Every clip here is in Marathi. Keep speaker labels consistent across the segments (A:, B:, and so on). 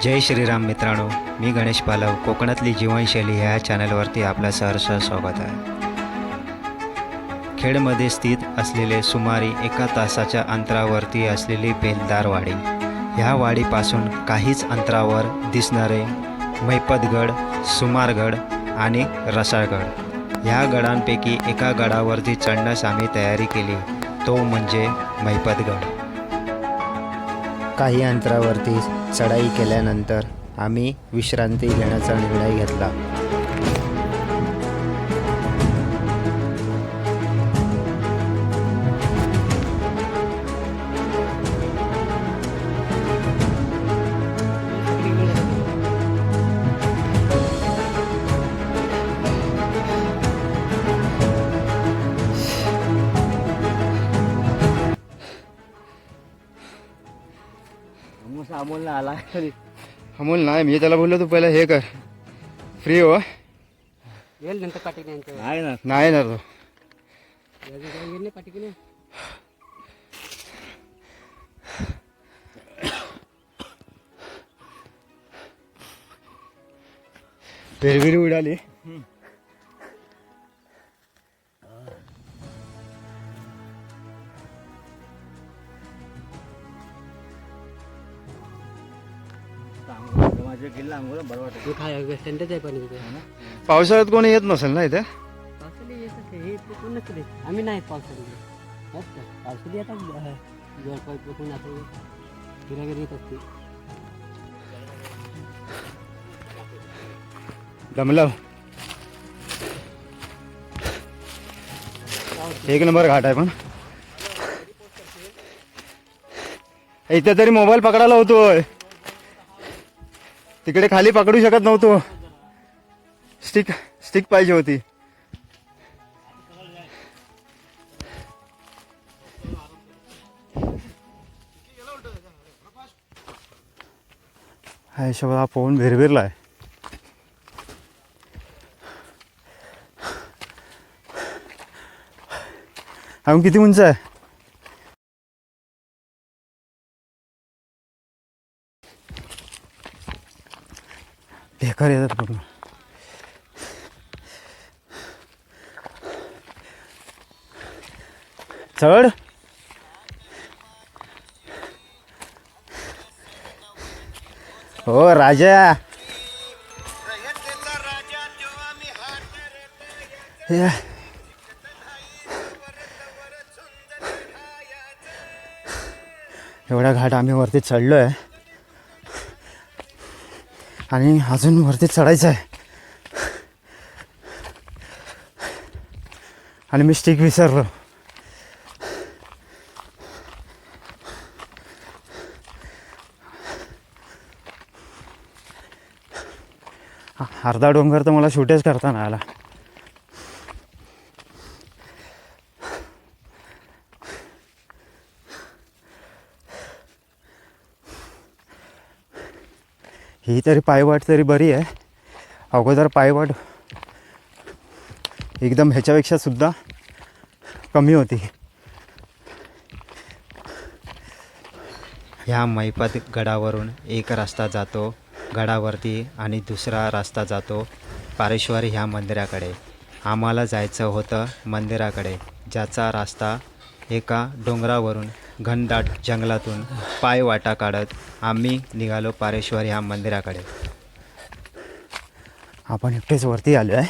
A: जय श्रीराम मित्रांनो, मी गणेश पालव. कोकणातली जीवनशैली ह्या चॅनलवरती आपलं सहर्ष स्वागत आहे. खेडमध्ये स्थित असलेले सुमारे 1 तासाच्या अंतरावरती असलेली बेलदार वाडी. ह्या वाडीपासून काहीच अंतरावर दिसणारे मैपतगड, सुमारगड आणि रसाळगड. ह्या गडांपैकी एका गडावरती चढण्यास आम्ही तयारी केली, तो म्हणजे मैपतगड. काही अंतरावरती चढाई केल्यानंतर आम्ही विश्रांती घेण्याचा निर्णय घेतला.
B: अमोलला आला
C: अमोल नाही, मी त्याला बोललो तू पहिला हे कर, फ्री हो.
B: येईल नंतर पाठी नाही
C: नाही ना तो
B: पाठी
C: पेरविरी उडाली.
B: माझ्या किल्ला अंघोळ बरं वाटतं. काय सेंटच आहे पण
C: पावसाळ्यात कोणी येत नसेल ना इथे.
B: पावसाळी येत असते हे कोण नसते. आम्ही नाही पावसाळी पावसाळी येतात जवळपास कोण आता फिरागिरी येत असते.
C: दमलव एक नंबर घाट आहे, पण इथे तरी मोबाईल पकडायला होतोय, तिकडे खाली पकडू शकत नव्हतो. स्टिक पाहिजे होती. हा हिशोब हा पोहून भिरभिरलाय. अजून किती उंच आहे? बेकार येतात पूर्ण. चढ हो राजा. एवढा घाट आम्ही वरती चढलोय आणि अजून वरती चढायचं आहे. आणि मी स्टिक विसरलो. अर्धा डोंगर तर मला शूटच करता नाही आला. ही तरी पायवाट तरी बरी आहे. अगोदर पायवाट एकदम ह्याच्यापेक्षा सुद्धा कमी होती.
A: ह्या मैपत गडावरून एक रस्ता जातो गडावरती आणि दुसरा रस्ता जातो पारेश्वरी ह्या मंदिराकडे. आम्हाला जायचं होतं मंदिराकडे, ज्याचा रस्ता एका डोंगरावरून घनदाट जंगलातून पायवाटा काढत आम्ही निघालो पारेश्वरी ह्या मंदिराकडे.
C: आपण एकटेच वरती आलो आहे.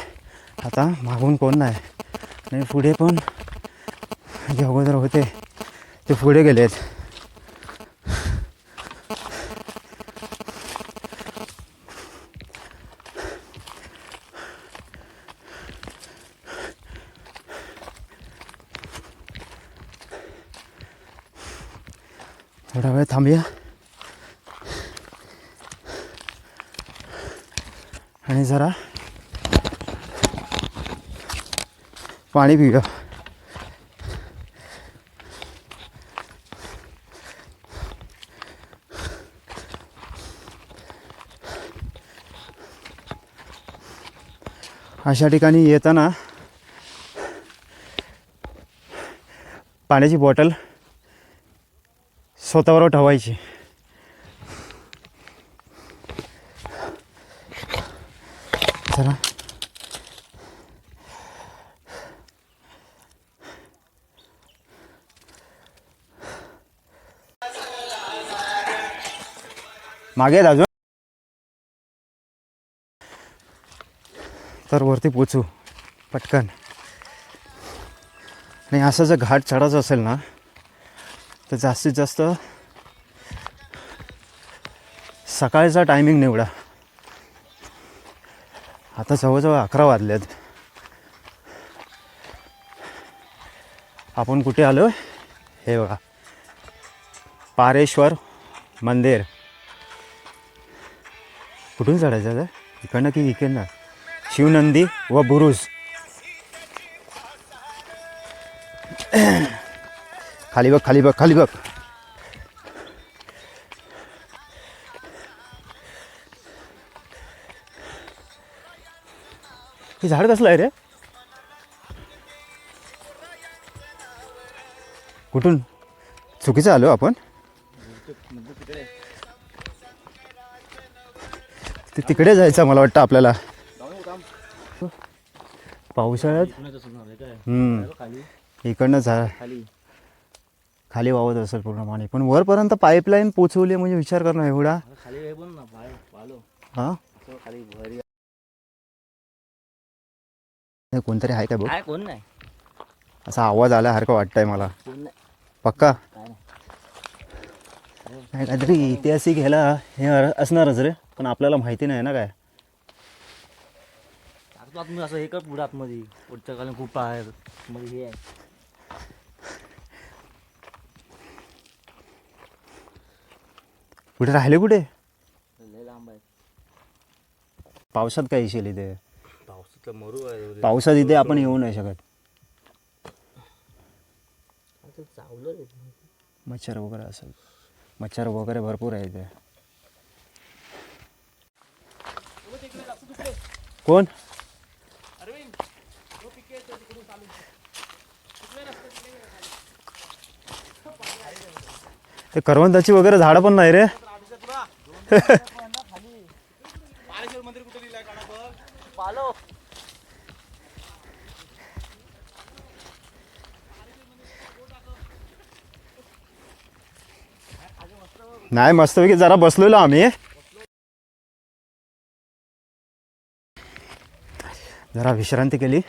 C: आता मागून कोण नाही आणि पुढे पण जे अगोदर होते ते पुढे गेलेत. थोडा वेळ थांबूया आणि जरा पाणी पिऊया. अशा ठिकाणी येताना पाण्याची बॉटल स्वतःवर ठेवायची. चला मागे आहेत अजून तर वरती पोचू पटकन. आणि असं जर घाट चढायचं असेल ना तर जास्तीत जास्त सकाळचा टायमिंग निवडा. आता जवळजवळ 11 वाजलेत. आपण कुठे आलो? हे बघा पारेश्वर मंदिर. कुठून चढायचं आहे? इकडनं की इकडनं? शिवनंदी व बुरुज. खाली बघ खाली बघ खाली बघ. हे झाड कसलं आहे रे? कुठून चुकीचं आलो आपण? तिकडे जायचं मला वाटतं आपल्याला. पावसाळ्यात इकडनं खाली वावत असेल पूर्ण पाणी. पण वरपर्यंत पाईपलाईन पोचवली म्हणजे विचार कर ना एवढा. हा कोणतरी आहे का बघ?
B: कोण नाही.
C: असा आवाज आल्यासारखं वाटतंय मला. पक्का नाही काहीतरी ऐतिहासिक ह्याला हे असणारच रे. पण आपल्याला माहिती नाही ना काय.
B: आतमध्ये असं हे कर पुढे आतमध्ये पुढच्या काळात खूप आहे मध्ये हे आहे.
C: कुठे राहिले कुठे?
B: लय लांब आहे.
C: पावसात काय येशील इथे?
B: पावसाचं मरू आहे.
C: पावसात इथे आपण येऊ नाही शकत.
B: चावलं रे.
C: मच्छर वगैरे असेल. मच्छर वगैरे भरपूर आहे इथे. कोण? ते करवंदाची वगैरे झाडं पण नाही रे. नाही मस्तपैकी जरा बसलेलो आम्ही. जरा विश्रांती केली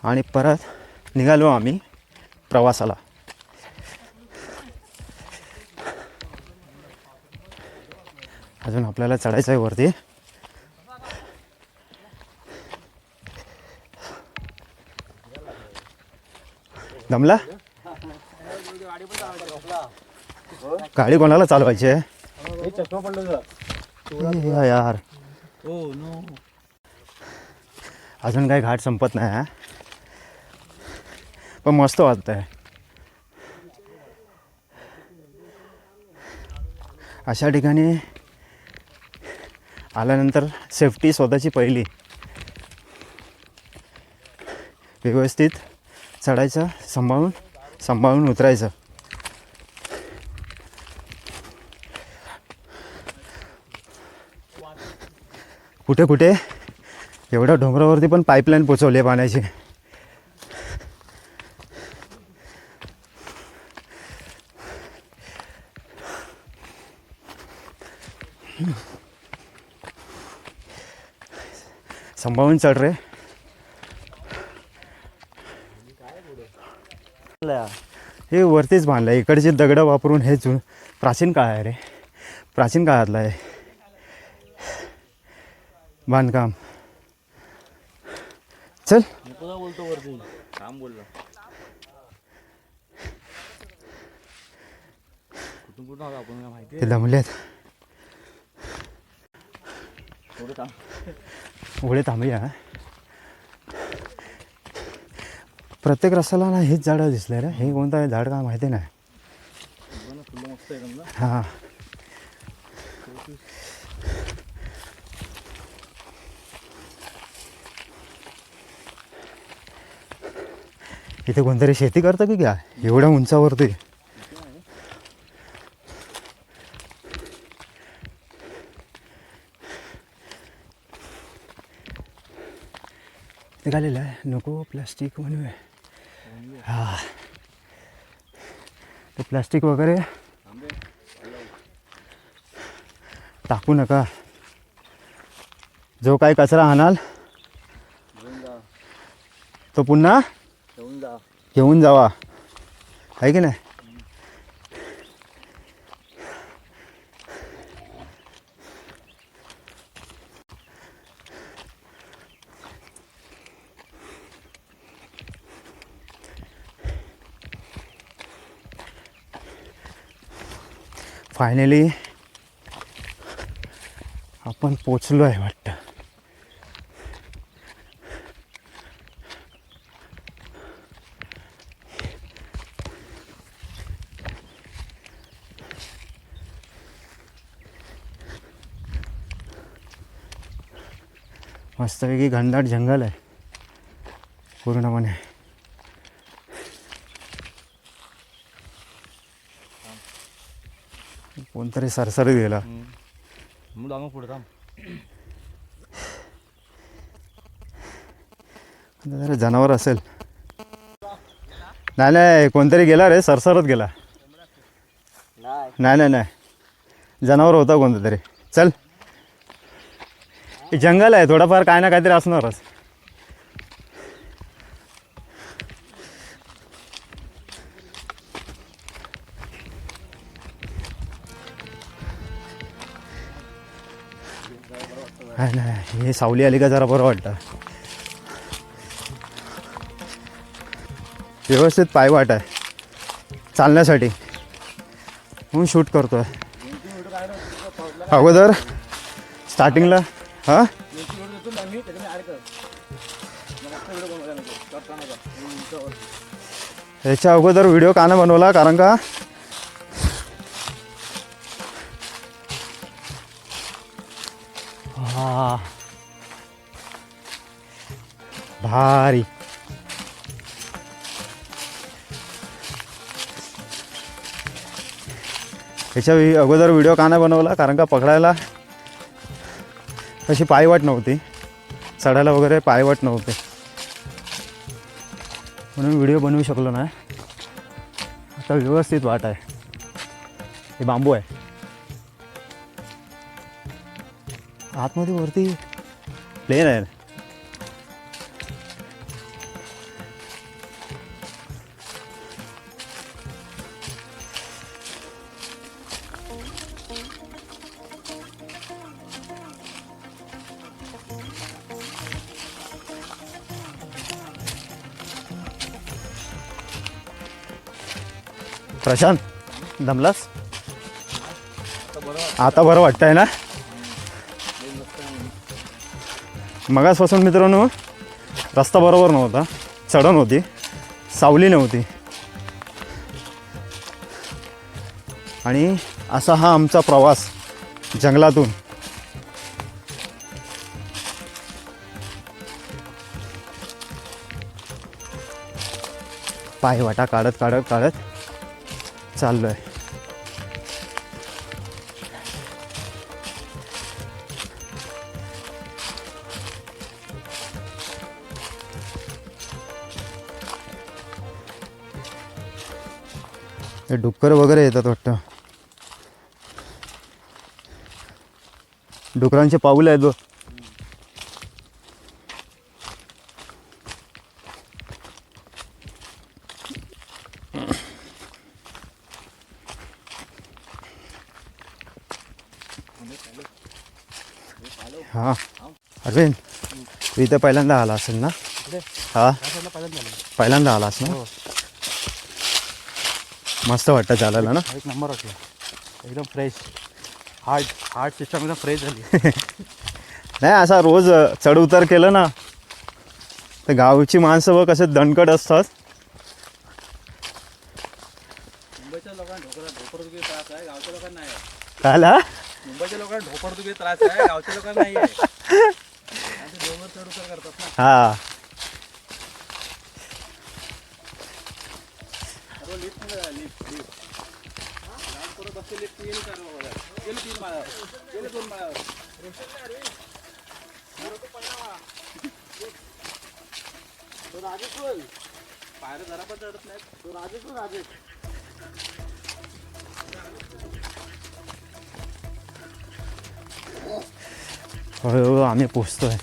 C: आणि परत निघालो आम्ही प्रवासाला. अजून आपल्याला चढायचं आहे वरती. दमला? गाडी कोणाला चालवायची आहे? यार अजून काही घाट संपत नाही. पण मस्त वाटत आहे. अशा ठिकाणी आल्यानंतर सेफ्टी स्वतःची पहिली. व्यवस्थित चढायचं, सांभाळून उतरायचं. कुठे कुठे एवढ्या डोंगरावरती पण पाईपलाईन पोचवली आहे पाण्याची. सांभाळून चढ रे. हे वरतीच बांधलं आहे. इकडची दगडं वापरून हे प्राचीन काळ आहे रे. प्राचीन काळातलं आहे बांधकाम. चल
B: बोलतो वरती काम बोलला. कुठून आलो आपण माहिती.
C: ते दमलेत. पुढे थांबूया. प्रत्येक रस्त्याला ना हेच झाडं दिसले रे. हे कोणतं आहे झाड का माहिती नाही. हां इथे कोणतरी शेती करतं की काय एवढ्या उंचावरती? निघालेलं आहे. नको प्लास्टिक म्हणून हां ते प्लास्टिक वगैरे टाकू नका. जो काही कचरा आणाल तो पुन्हा घेऊन जावा, आहे की नाही. फायनली आपण पोचलो आहे वाटतं. मस्तपैकी घनदाट जंगल आहे पूर्णपणे. कोणतरी सरसरीत गेला. जरा जनावर असेल. नाही नाही कोणतरी गेला रे, सरसरत गेला. नाही नाही नाही जनावर होता कोणतं तरी. चल हे जंगल आहे, थोडंफार काय ना काहीतरी असणारच. नाही हे सावली आली का जरा बरं वाटतं. व्यवस्थित पायवाट आहे चालण्यासाठी म्हणून शूट करतोय. अगोदर स्टार्टिंगला हां याच्या अगोदर व्हिडिओ का नाही बनवला, कारण का हा भारी याच्या अगोदर व्हिडिओ का नाही बनवला, कारण का पकडायला तशी पायवाट नव्हती, चढायला वगैरे पायवाट नव्हते, म्हणून व्हिडिओ बनवू शकलो नाही. आता व्यवस्थित वाट आहे. हे बांबू आहे. आतमध्ये वरती प्लेन आहे. प्रशांत दमलास? आता बरं वाटतंय ना? मगासपासून मित्रांनो रस्ता बरोबर नव्हता, चढण होती, सावली नव्हती, आणि असा हा आमचा प्रवास जंगलातून. पायवाटा काढत काढत काढत चाललो आहे. हे डुक्कर वगैरे येतात वाटतं. डुकरांचे पाऊल आहेत. हां अरविंद तू इथं पहिल्यांदा आला असेल ना? हां पहिल्यांदा आलास ना? मस्त वाटतं चालायला ना?
D: एक नंबर वाटलं, एकदम फ्रेश. हार्ट सिस्टम एकदम फ्रेश झाली.
C: नाही असा रोज चढ उतार केलं ना तर गावची माणसं व कसे दणकट असतात.
D: मुंबईच्या लोकांना ढोपरदुखी त्रास आहे, गावच्या लोकांना नाही आहे.
C: काला
D: मुंबईच्या लोकांना ढोपरदुखी त्रास आहे, गावच्या लोकांना नाही आहे. डोंगर चढ उतार करतात ना.
C: हां
D: पायऱ्या जरा पण चढत नाहीत.
C: हळूहळू आम्ही पोचतोय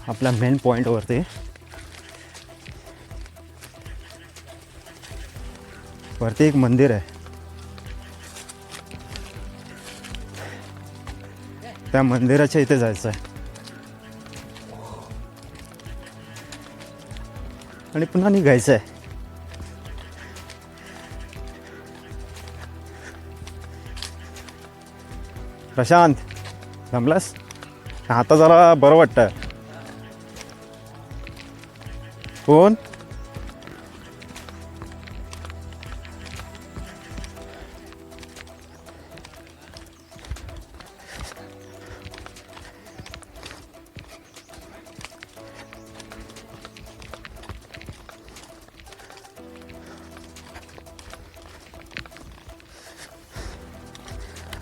C: आपल्या मेन पॉईंटवरती. वरती एक मंदिर आहे, त्या मंदिराच्या इथे जायचं आहे आणि पुन्हा निघायचं आहे. प्रशांत जमलास? आता जरा बरं वाटतं. कोण?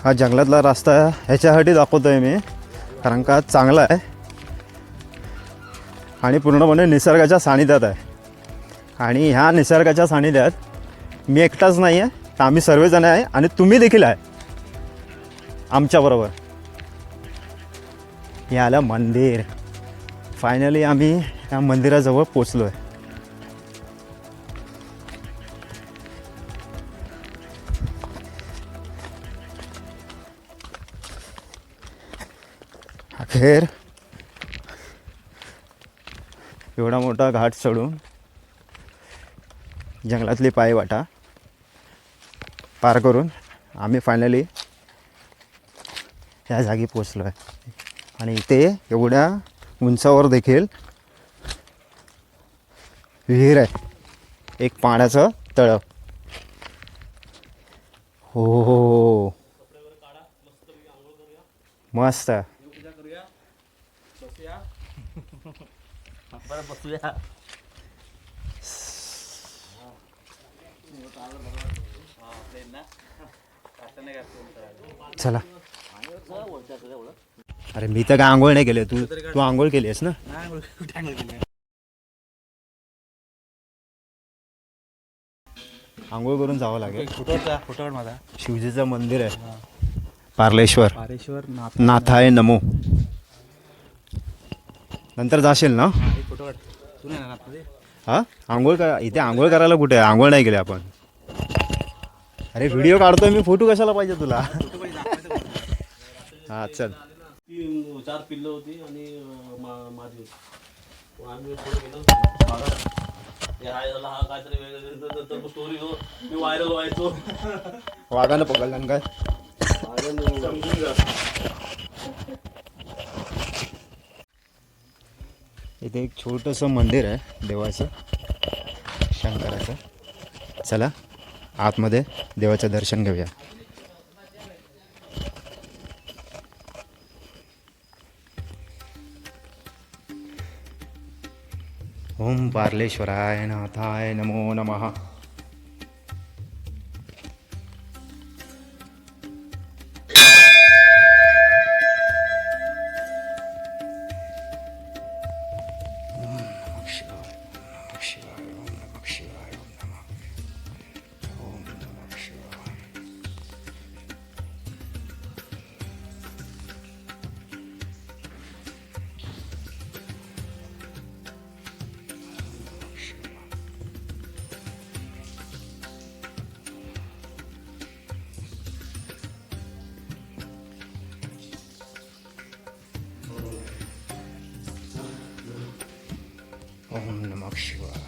C: हा जंगलातला रस्ता ह्याच्यासाठी दाखवतोय मी, कारण का चांगला आहे आणि पूर्णपणे निसर्गाच्या सानिध्यात आहे. आणि ह्या निसर्गाच्या सानिध्यात मी एकटाच नाही आहे, तर आम्ही सर्वजण आहे आणि तुम्ही देखील आहे आमच्याबरोबर. हे आलं मंदिर. फायनली आम्ही या मंदिराजवळ पोचलो आहे. अखेर एवढा मोठा घाट चढून जंगलातली पायवाटा पार करून आम्ही फायनली या जागी पोचलो आहे. आणि इथे एवढ्या उंचावर देखील विहीर आहे, एक पाण्याचं तळं. हो मस्त.
D: बसूया.
C: चला. अरे मी तर काय आंघोळ नाही केली, तू तू आंघोळ केली आहेस ना? आंघोळ करून जावं लागेल.
D: फोटोवर माझा
C: शिवजीचं मंदिर आहे, पार्लेश्वर
D: पारेश्वर
C: नाथाय नमो. नंतर जाशील ना?
D: फोटो तू नाही ना मध्ये.
C: हा आंघोळ करा इथे. आंघोळ करायला कुठे? आंघोळ नाही केली आपण. अरे व्हिडिओ काढतोय मी, फोटो कशाला पाहिजे तुला? हा चल.
E: 4 पिल्लं होती आणि माझी होती. आम्ही थोडं गेलो हा काहीतरी वेगळं स्टोरी हो, मी व्हायरल व्हायचो.
C: वाघानं पकडलं काय? इथे एक छोटंसं मंदिर आहे देवाचं, शंकराचं. चला आतमध्ये देवाचं दर्शन घेऊया. ओम पार्लेश्वराय नाथाय नमो नमः. ओम नमः शिवाय.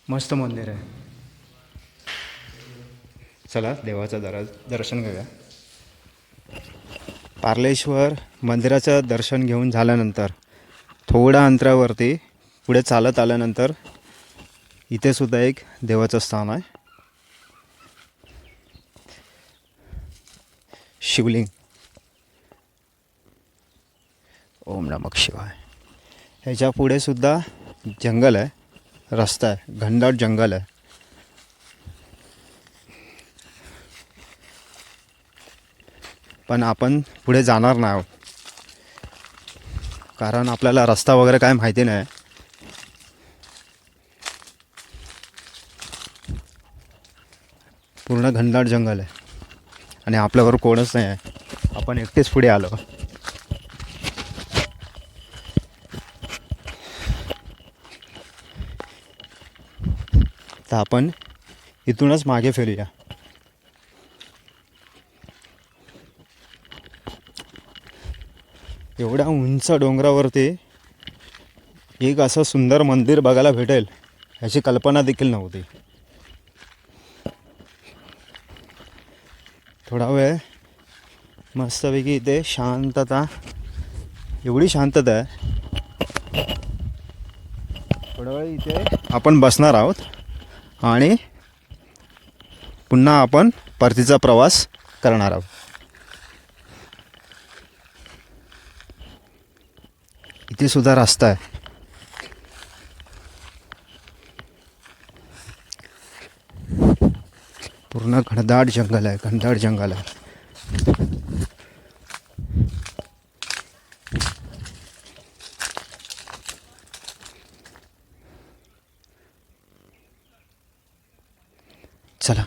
C: मस्त मंदिर आहे. चला देवाचं दर्शन घेऊया. पार्लेश्वर मंदिराचं दर्शन घेऊन झाल्यानंतर थोड्या अंतरावरती पुढे चालत आल्यानंतर इथे सुद्धा एक देवाचं स्थान आहे, शिवलिंग. ओम नमः शिवाय. ह्याच्या पुढे सुद्धा जंगल आहे, रस्ता आहे, घनदाट जंगल आहे. पण आपण पुढे जाणार नाही आहोत, कारण आपल्याला रस्ता वगैरे काय माहिती नाही. पूर्ण घनदाट जंगल आहे आणि आपल्याबरोबर कोणच नाही आहे. आपण एकटेच पुढे आलो. तर आपण इथूनच मागे फिरूया. एवढ्या उंच डोंगरावरती एक असं सुंदर मंदिर बघायला भेटेल ह्याची कल्पना देखील नव्हती. थोडा वेळ मस्तपैकी इथे शांतता, एवढी शांतता आहे. थोडा वेळ इथे आपण बसणार आहोत आणि पुन्हा आपण परतीचा प्रवास करणार आहोत. इथे सुद्धा रस्ता आहे. पूर्ण घनदाट जंगल आहे, घनदाट जंगल आहे. चला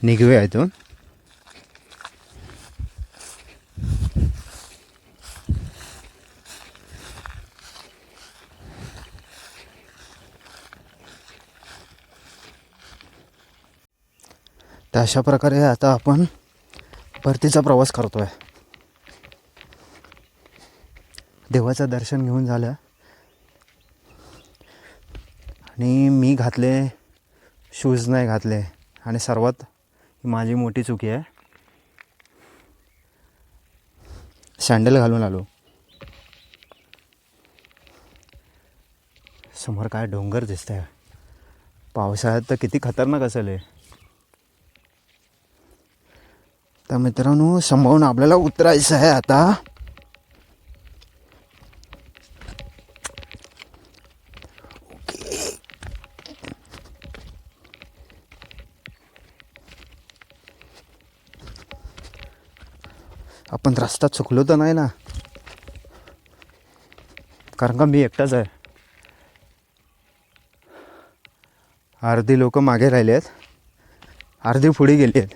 C: निघूया इथून. तर अशा प्रकारे आता आपण परतीचा प्रवास करतोय. देवाचं दर्शन घेऊन झालं आणि मी घातले शूज नाही घातले आणि सर्वात माझी मोठी चुकी आहे, सँडल घालून आलो. समोर काय डोंगर दिसतंय. पावसाळ्यात तर किती खतरनाक असेल हे. तर मित्रांनो, संभावना आपल्याला उतरायचं आहे आता. आपण रस्ता चुकलो तर नाही ना, कारण का मी एकटाच आहे. अर्धी लोक मागे राहिले आहेत, अर्धी पुढे गेली आहेत.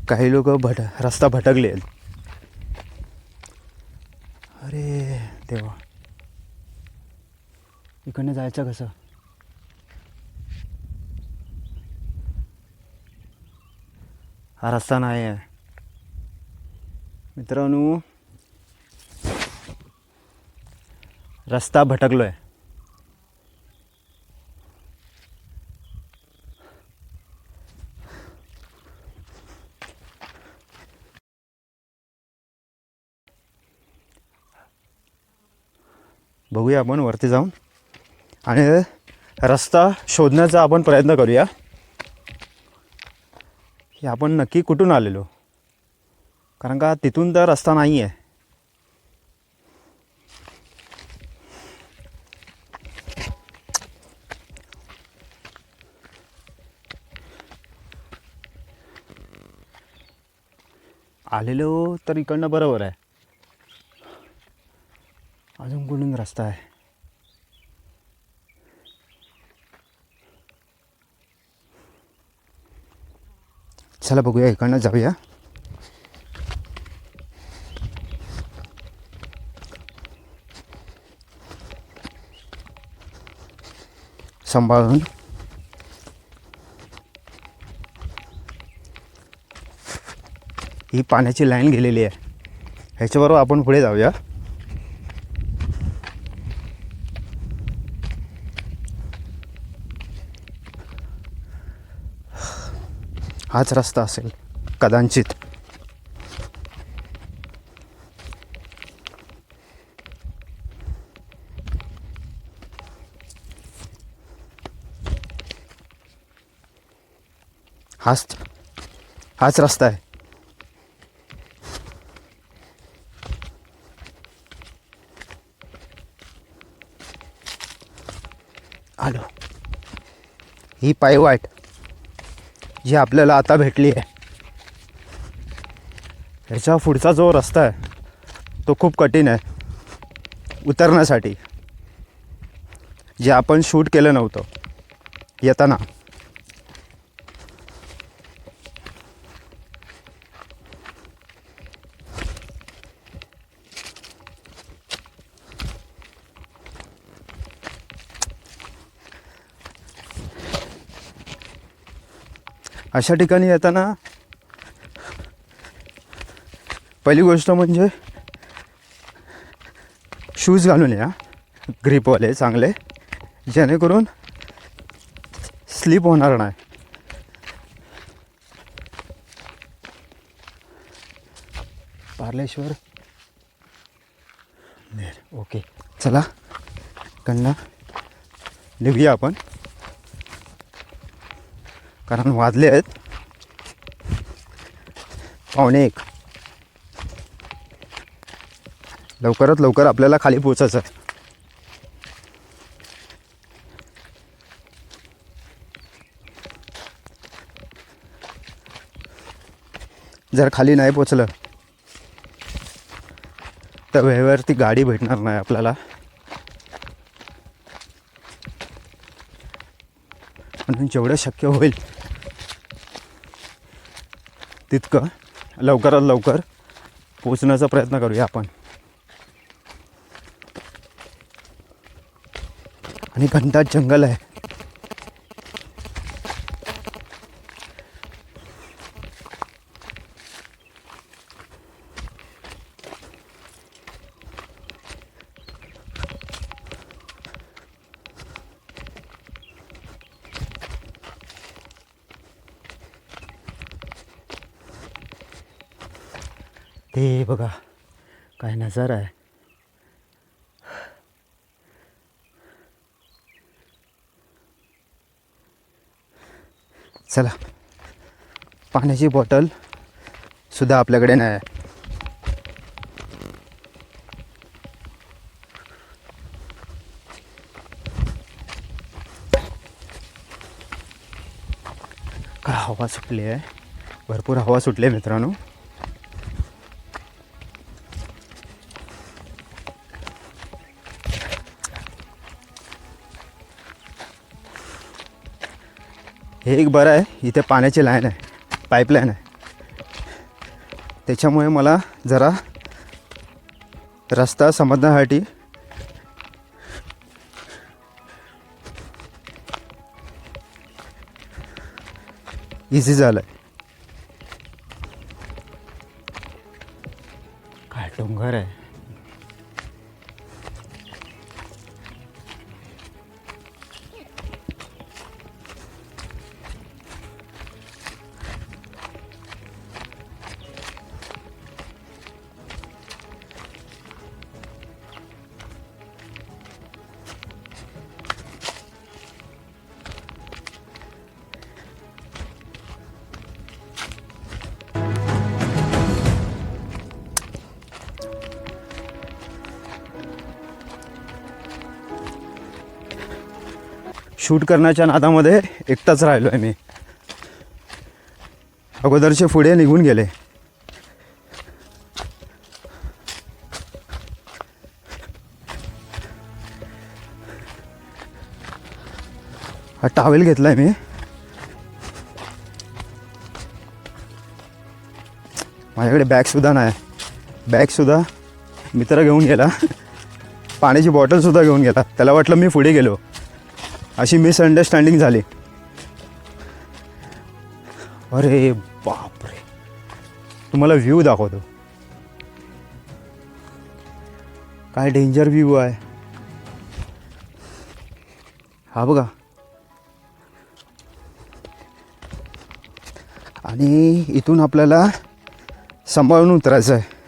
C: काही लोक रस्ता भटकले आहेत. अरे देवा, इकडनं जायचं कसं? हा रस्ता नाही आहे मित्रांनो, रस्ता भटकलो आहे. बघूया आपण वरती जाऊन आणि रस्ता शोधण्याचा आपण प्रयत्न करूया की आपण नक्की कुठून आलेलो, कारण का तिथून तर रस्ता नाही आहे. आलेलो तर इकडनं बरोबर आहे, अजून कुठून रस्ता आहे? चला बघूया, इकडनं जाऊया. सांभाळून. ही पाण्याची लाईन गेलेली आहे, ह्याच्याबरोबर आपण पुढे जाऊया. हाच रस्ता असेल कदाचित. हाच रस्ता आहे. आलो. ही पायवाट जी आपल्याला आता भेटली आहे, ह्याच्या पुढचा जो रस्ता आहे तो खूप कठीण आहे उतरण्यासाठी, जे आपण शूट केलं नव्हतं येताना. अशा ठिकाणी येताना पहिली गोष्ट म्हणजे शूज घालून या, ग्रिपवाले चांगले, जेणेकरून स्लिप होणार नाही. पार्लेश्वर ओके, चला कन्ना निघूया आपण, कारण वाजले आहेत 1:15. लवकरात लवकर आपल्याला खाली पोचायचं आहे. जर खाली नाही पोचलं तर वेळेवरती गाडी भेटणार नाही आपल्याला. म्हणून जेवढं शक्य होईल तितकं लवकरात लवकर पोचण्याचा प्रयत्न करूया आपण. आणि घनदाट जंगल आहे. ते बघा काय नजारा आहे. चला, पाण्याची बॉटल सुद्धा आपल्याकडे नाही आहे. काय हवा सुटली आहे, भरपूर हवा सुटली आहे मित्रांनो. हे एक बरं आहे, इथे पाण्याची लाईन आहे, पाईपलाईन आहे, त्याच्यामुळे मला जरा रस्ता समजण्यासाठी इझी झालं आहे. काय डोंगर आहे. शूट करण्याच्या नादामध्ये एकटाच राहिलो आहे मी. अगोदरचे पुढे निघून गेले. हा टॉवेल घेतलाय मी. माझ्याकडे बॅगसुद्धा नाही. बॅगसुद्धा मित्र घेऊन गेला. पाण्याची बॉटलसुद्धा घेऊन गेला. त्याला वाटलं मी पुढे गेलो, अशी मिसअंडरस्टँडिंग झाली. अरे बापरे, तुम्हाला व्ह्यू दाखवतो. काय डेंजर व्ह्यू आहे हा बघा. आणि इथून आपल्याला सांभाळून उतरायचं आहे.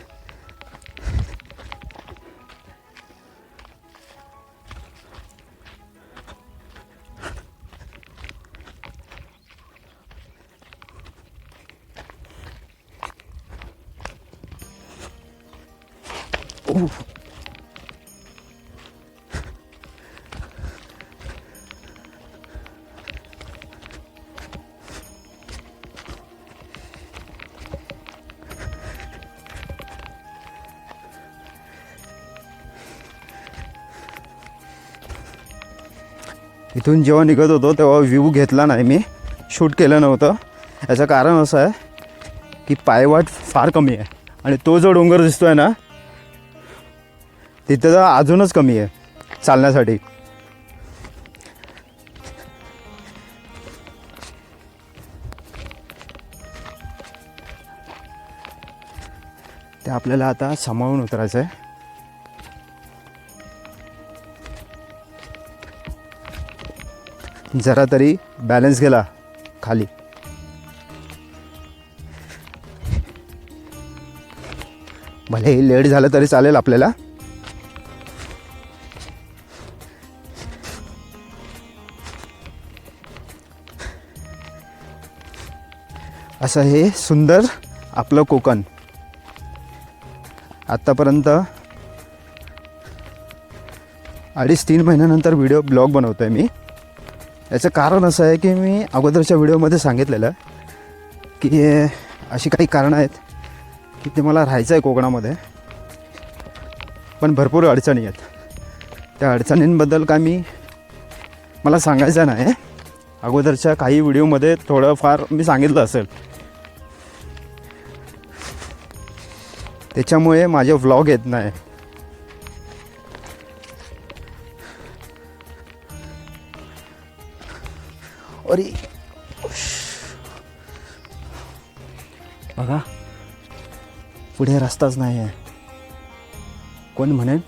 C: इथून जेव्हा निघत होतो तेव्हा व्ह्यू घेतला नाही मी, शूट केलं नव्हतं. याचं कारण असं आहे की पायवाट फार कमी आहे आणि तो जो डोंगर दिसतो आहे ना तिथं तर अजूनच कमी आहे चालण्यासाठी. ते आपल्याला आता सांभाळून उतरायचं आहे. जरा तरी बॅलन्स गेला खाली. भले लेट झालं तरी चालेल आपल्याला. असं हे सुंदर आपलं कोकण. आत्तापर्यंत 2.5-3 महिन्यानंतर ब्लॉग बनवतो आहे मी. याचं कारण असं आहे की मी अगोदरच्या व्हिडिओमध्ये सांगितलेलं की अशी काही कारणं आहेत की ते मला राहायचं आहे कोकणामध्ये, पण भरपूर अडचणी आहेत. त्या अडचणींबद्दल काय मला सांगायचं नाही. अगोदरच्या काही व्हिडिओमध्ये थोडंफार मी सांगितलं असेल. त्याच्यामुळे माझे व्लॉग येत नाही. अरे बघा पुढे रस्ताच नाही आहे. कोण म्हणेल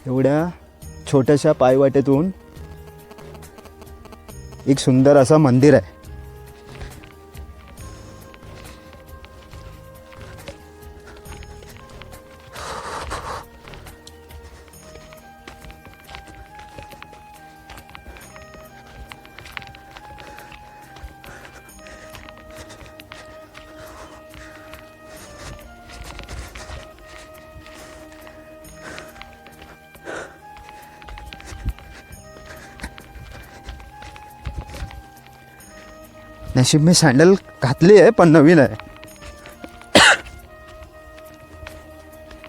C: एवढ्या छोट्याशा पायवाटेतून एक सुंदर असं मंदिर आहे. नशीब मी सँडल घातली आहे पण नवीन आहे,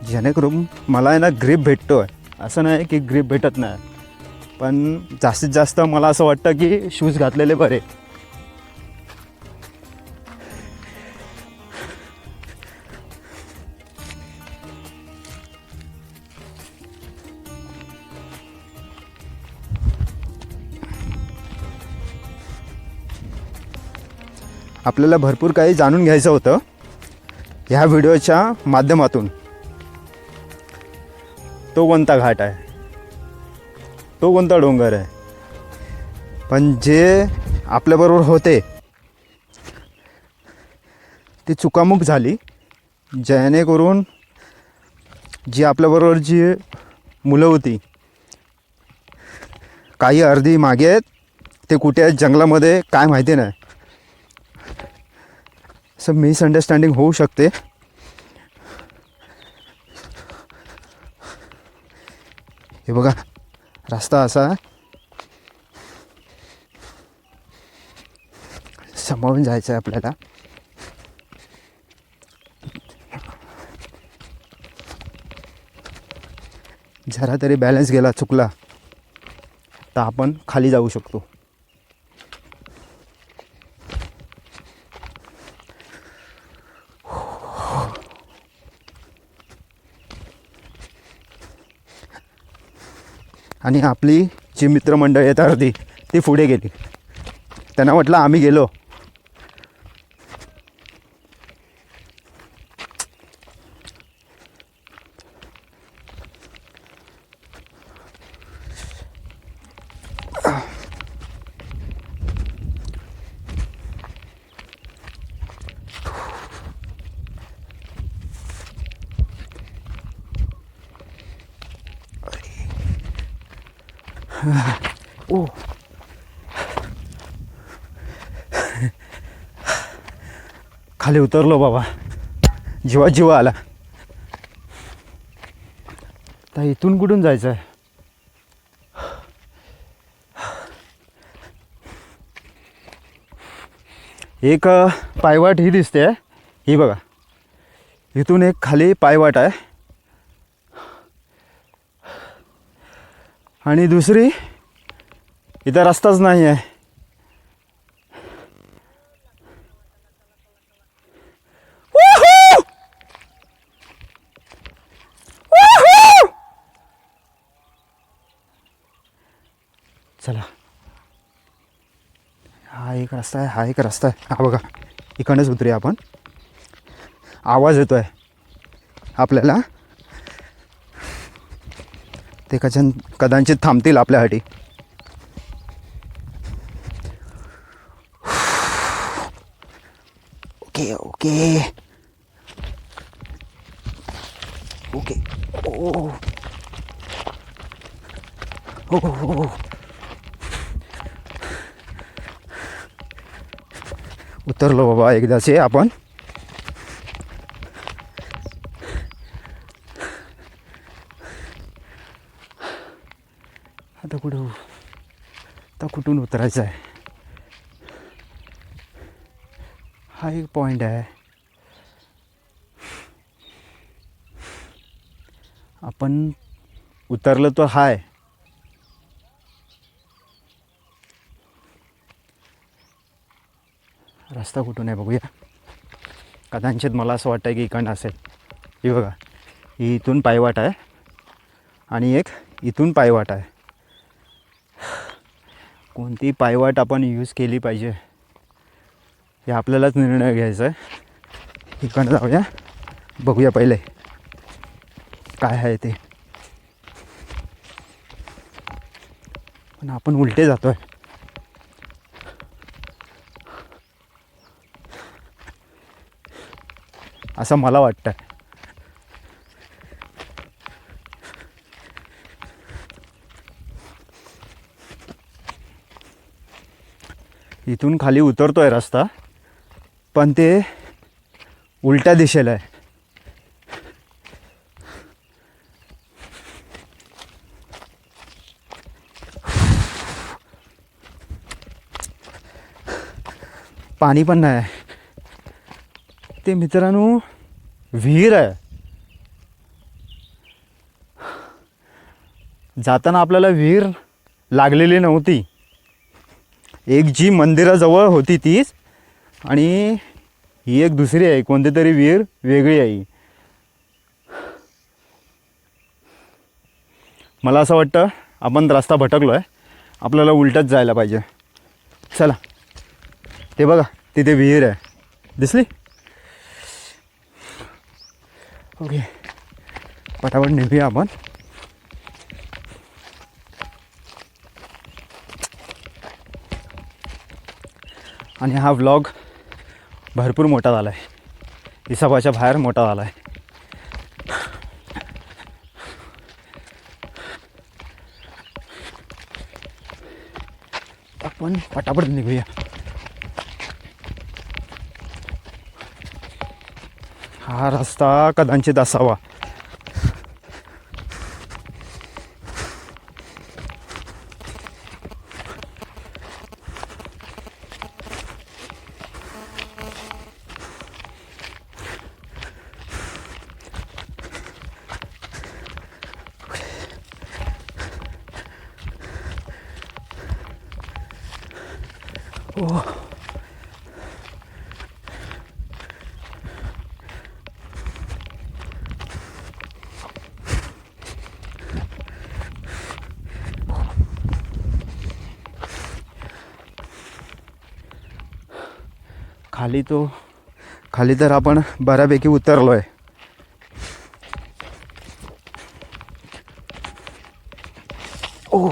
C: जेणेकरून मला आहे ना ग्रीप भेटतो आहे. असं नाही की ग्रीप भेटत नाही, पण जास्तीत जास्त मला असं वाटतं की शूज घातलेले बरे. आपल्याला भरपूर काही जाणून घ्यायचं होतं ह्या व्हिडिओच्या माध्यमातून. तो कोणता घाट आहे, तो कोणता डोंगर आहे, पण जे आपल्याबरोबर होते ती चुकामुक झाली. जेणेकरून जी आपल्याबरोबर जी मुलं होती, काही अर्धी मागे आहेत, ते कुठे आहेत जंगलामध्ये काय माहिती नाही. असं मिसअंडरस्टँडिंग होऊ शकते. हे बघा रस्ता असा सांभाळून जायचं आहे आपल्याला. जरा तरी बॅलन्स गेला, चुकला तर आपण खाली जाऊ शकतो. आणि आपली जी मित्रमंडळी आहेत अर्धी ती पुढे गेली. त्यांना म्हटलं आम्ही गेलो. ओ खाली उतरलो बाबा, जीवा आला. तर इथून कुठून जायचं आहे? एक पायवाट ही दिसते, ही बघा. इथून एक खाली पायवाट आहे आणि दुसरी इथं रस्ताच नाही आहे. चला, हा एक रस्ता आहे, हा एक रस्ता आहे. हा बघा, इकडनंच उतरूया आपण. आवाज येतोय आपल्याला, ते कदाचित थांबतील आपल्यासाठी. Okay okay okay. ओ हो. उतरलो बाबा एकदाचे आपण. आता कुठून उतरायचं आहे? हा एक पॉइंट आहे. आपण उतरलो तर हाय. रस्ता कुठून आहे बघूया. कदाचित मला असं वाटतं की इकडनं असेल. ही बघा, ही इथून पायवाट आहे आणि एक इथून पायवाट आहे. कोणती पायवाट आपण यूज केली पाहिजे हे आपल्यालाच निर्णय घ्यायचा आहे. इकडनं जाऊया, बघूया पहिले काय आहे ते. पण आपण उलटे जातोय. असं मला वाटतं. इथून खाली उतरतोय रस्ता, पण ते उलट्या दिशेला आहे. पाणी पण नाही आहे. ते मित्रांनो विहीर आहे. जाताना आपल्याला विहीर लागलेली नव्हती. एक जी मंदिराजवळ होती तीच, आणि ही एक दुसरी आहे, कोणती तरी विहीर वेगळी आहे. मला असं वाटतं आपण रस्ता भटकलो आहे, आपल्याला उलटच जायला पाहिजे. चला, ते बघा तिथे विहीर आहे, दिसली? ओके, पटापट निघूया आपण. आणि हा व्लॉग भरपूर मोठा झाला आहे, हिसाबाच्या बाहेर मोठा झाला आहे. आपण पटापट निघूया. हा रस्ता कदाचित असावा. खाली तर आपण बऱ्यापैकी उतरलो आहे. ओ,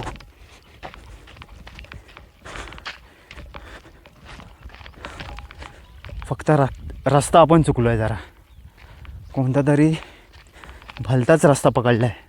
C: फक्त रस्ता आपण चुकलो आहे जरा. कोणता तरी भलताच रस्ता पकडला आहे.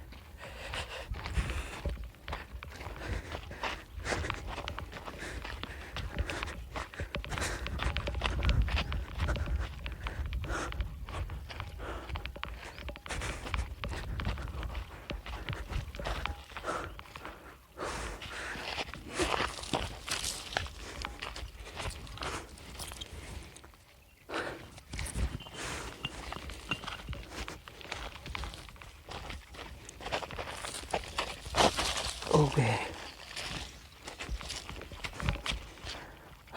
C: ओके,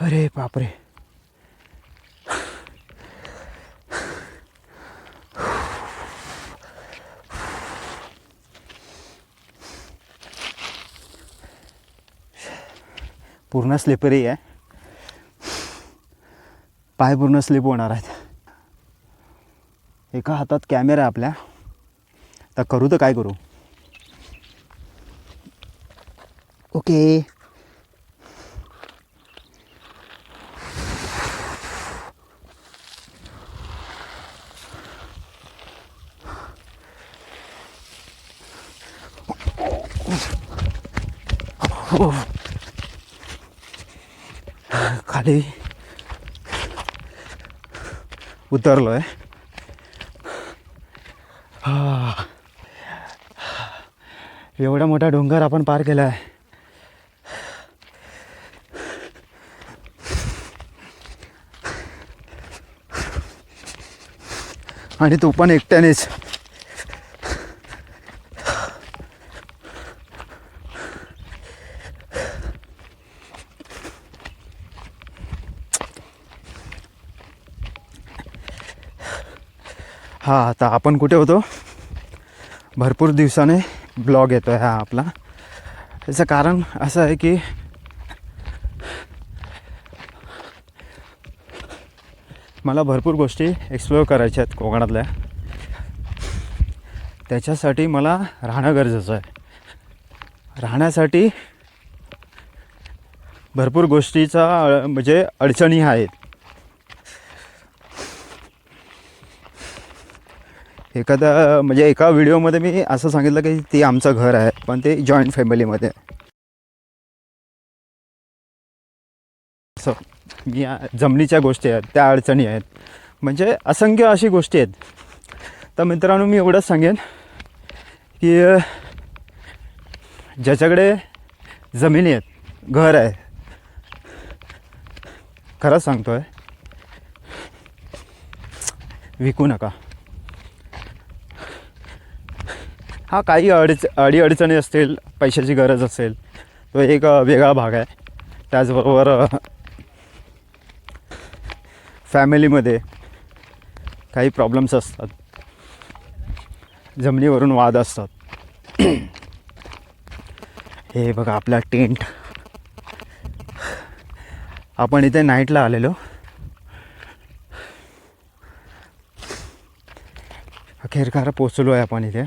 C: अरे बापरे. पूर्ण स्लिपरी आहे. पाय पूर्ण स्लिप होणार आहेत. एका हातात कॅमेरा आहे आपल्या. तर करू तर काय करू. ओके. हो. खाली उतरलो आहे. एवढा मोठा डोंगर आपण पार केला आहे. आणि तो पण एकट्यानेच. हा, आता आपण कुठे होतो. भरपूर दिवसाने ब्लॉग येतो आहे हा आपला. त्याचं कारण असं आहे की मला भरपूर गोष्टी एक्सप्लोअर करायच्या आहेत कोकणातल्या. त्याच्यासाठी मला राहणं गरजेचं आहे. राहण्यासाठी भरपूर गोष्टीचा म्हणजे अडचणी आहेत. एका व्हिडिओमध्ये मी असं सांगितलं की ते आमचं घर आहे, पण ते जॉईंट फॅमिलीमध्ये आहे. असं जमिनीच्या गोष्टी आहेत, त्या अडचणी आहेत, म्हणजे असंख्य अशी गोष्टी आहेत. तर मित्रांनो, मी एवढंच सांगेन की ज्याच्याकडे जमिनी आहेत, घर आहे, खरंच सांगतो आहे, विकू नका. हा, काही अडीअडचणी असतील, पैशाची गरज असेल, तो एक वेगळा भाग आहे. त्याचबरोबर फॅमिलीमध्ये काही प्रॉब्लेम्स असतात, जमिनीवरून वाद असतात. हे बघा आपला टेंट. आपण इथे नाईटला आलेलो. अखेरकार पोचलो आहे आपण इथे.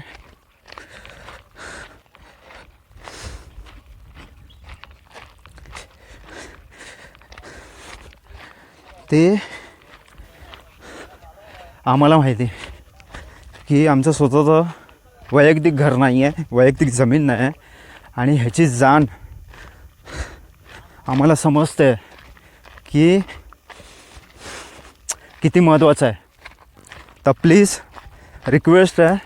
C: ते आम्हाला माहिती की आमचं स्वतःचं वैयक्तिक घर नाही आहे, वैयक्तिक जमीन नाही आहे. आणि ह्याची जाण आम्हाला समजते की किती महत्त्वाचं आहे. तर प्लीज रिक्वेस्ट आहे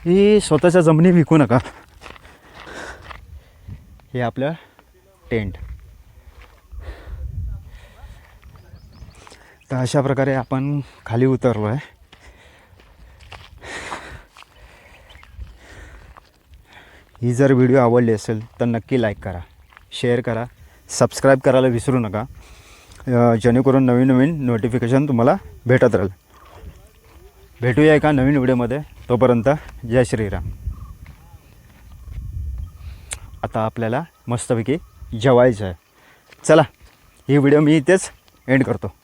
C: की स्वतःच्या जमिनी विकू नका. हे आपलं टेंट. तर अशा प्रकारे आपण खाली उतरलो आहे. ही जर व्हिडिओ आवडली असेल तर नक्की लाईक करा, शेअर करा, सबस्क्राईब करायला विसरू नका, जेणेकरून नवीन नवीन नोटिफिकेशन तुम्हाला भेटत राहील. भेटूया एका नवीन व्हिडिओमध्ये. तोपर्यंत जय श्रीराम. आता आपल्याला मस्तपैकी जेवायचं आहे. चला, ही व्हिडिओ मी इथेच एंड करतो.